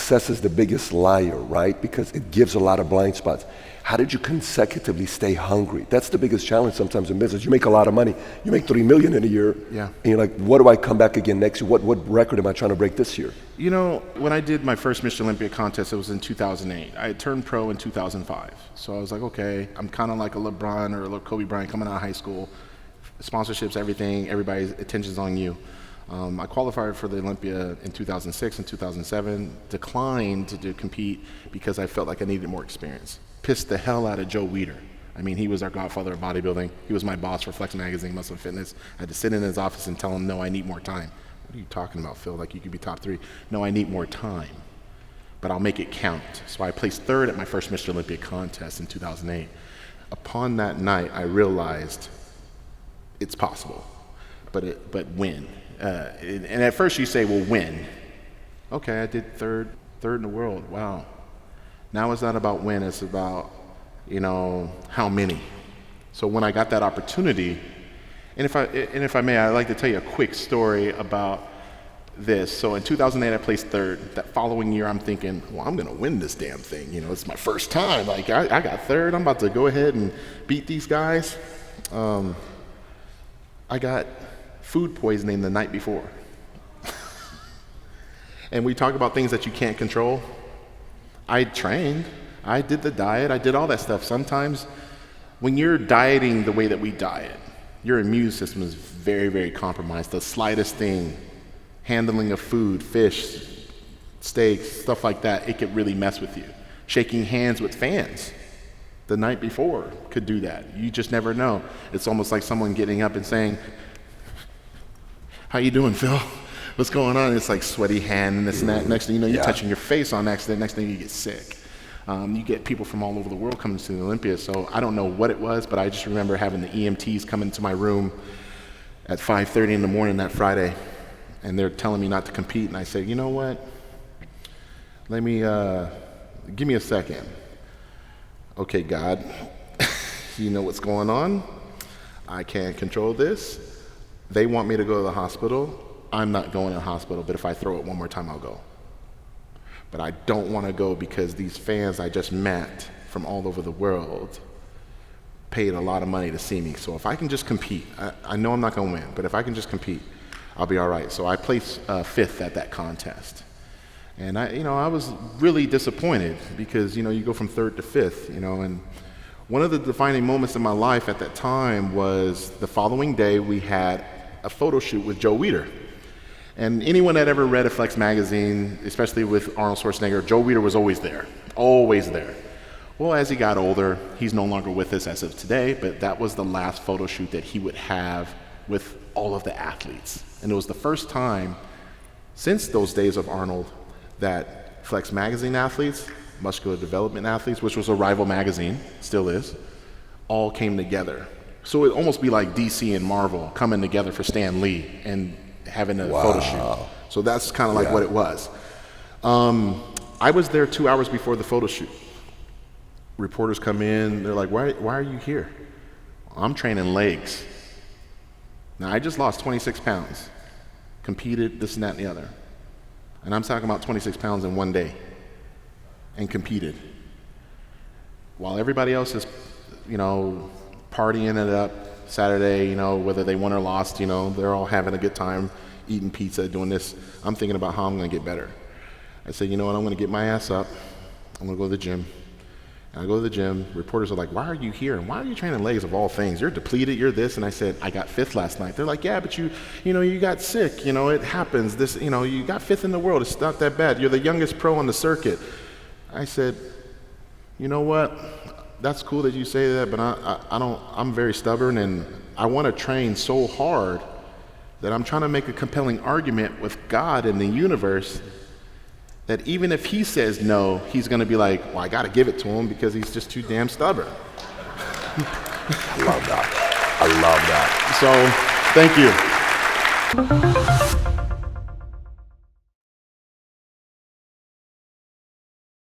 success is the biggest liar, right? Because it gives a lot of blind spots. How did you consecutively stay hungry? That's the biggest challenge sometimes in business. You make a lot of money. You make $3 million in a year. Yeah. And you're like, what do I come back again next year? What record am I trying to break this year? You know, when I did my first Mr. Olympia contest, it was in 2008. I had turned pro in 2005. So I was like, okay, I'm kind of like a LeBron or a Kobe Bryant coming out of high school. Sponsorships, everything, everybody's attention's on you. I qualified for the Olympia in 2006 and 2007, declined to compete because I felt like I needed more experience. Pissed the hell out of Joe Weider. I mean, he was our godfather of bodybuilding. He was my boss for Flex Magazine, Muscle and Fitness. I had to sit in his office and tell him, no, I need more time. What are you talking about, Phil? Like, you could be top 3. No, I need more time, but I'll make it count. So I placed 3rd at my first Mr. Olympia contest in 2008. Upon that night, I realized it's possible, but when? And at first you say, well, when? Okay, I did third in the world. Wow. Now it's not about when, it's about, you know, how many. So when I got that opportunity, and if I may, I'd like to tell you a quick story about this. So in 2008, I placed 3rd. That following year, I'm thinking, well, I'm gonna win this damn thing. You know, it's my first time. Like, I got 3rd. I'm about to go ahead and beat these guys. I got food poisoning the night before. And we talk about things that you can't control. I trained, I did the diet, I did all that stuff. Sometimes when you're dieting the way that we diet, your immune system is very, very compromised. The slightest thing, handling of food, fish, steaks, stuff like that, it could really mess with you. Shaking hands with fans the night before could do that. You just never know. It's almost like someone getting up and saying, how you doing, Phil? What's going on? It's like sweaty hand and this and that. Next thing you know, you're touching your face on accident. Next thing you get sick. You get people from all over the world coming to the Olympia. So I don't know what it was, but I just remember having the EMTs come into my room at 5:30 in the morning that Friday, and they're telling me not to compete. And I said, you know what? Let me, give me a second. Okay, God, you know what's going on. I can't control this. They want me to go to the hospital. I'm not going to the hospital, but if I throw it one more time, I'll go. But I don't want to go because these fans I just met from all over the world paid a lot of money to see me. So if I can just compete, I know I'm not going to win, but if I can just compete, I'll be all right. So I placed 5th at that contest. And I was really disappointed because, you go from 3rd to 5th, and one of the defining moments in my life at that time was the following day we had a photo shoot with Joe Weider. And anyone that ever read a Flex magazine, especially with Arnold Schwarzenegger, Joe Weider was always there, always there. Well, as he got older, he's no longer with us as of today, but that was the last photo shoot that he would have with all of the athletes. And it was the first time since those days of Arnold that Flex magazine athletes, muscular development athletes, which was a rival magazine, still is, all came together. So it'd almost be like DC and Marvel coming together for Stan Lee and having a photo shoot. So that's kind of like what it was. I was there 2 hours before the photo shoot. Reporters come in, they're like, why are you here? I'm training legs. Now, I just lost 26 pounds, competed, this and that and the other. And I'm talking about 26 pounds in one day, and competed. While everybody else is, partying it up Saturday, whether they won or lost, they're all having a good time, eating pizza, doing this. I'm thinking about how I'm gonna get better. I said, you know what, I'm gonna get my ass up, I'm gonna go to the gym. And I go to the gym, reporters are like, why are you here? And why are you training legs of all things? You're depleted, you're this. And I said, I got 5th last night. They're like, yeah, but you got sick, it happens. This, you got 5th in the world, it's not that bad. You're the youngest pro on the circuit. I said, you know what? That's cool that you say that, but I'm very stubborn, and I want to train so hard that I'm trying to make a compelling argument with God and the universe that even if he says no, he's going to be like, well, I got to give it to him because he's just too damn stubborn. I love that. I love that. So, thank you.